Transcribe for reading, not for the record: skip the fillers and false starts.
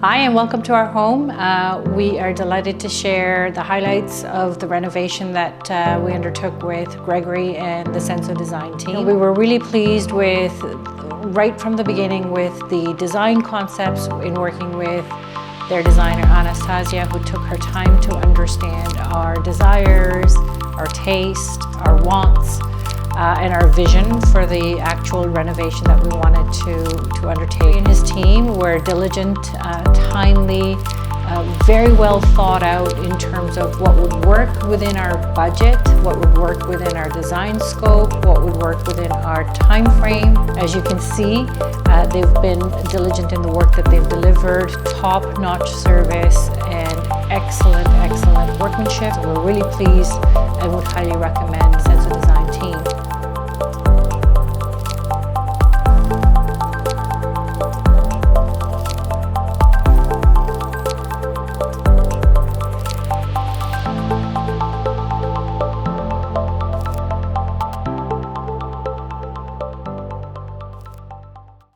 Hi and welcome to our home. We are delighted to share the highlights of the renovation that we undertook with Gregory and the Senso Design team. We were really pleased with, right from the beginning, with the design concepts in working with their designer Anastasia, who took her time to understand our desires, our taste, our wants, and our vision for the actual renovation that we wanted to undertake. And his team were diligent, timely, very well thought out in terms of what would work within our budget, what would work within our design scope, what would work within our time frame. As you can see, they've been diligent in the work that they've delivered, top-notch service and excellent workmanship. We're really pleased and would highly recommend Senso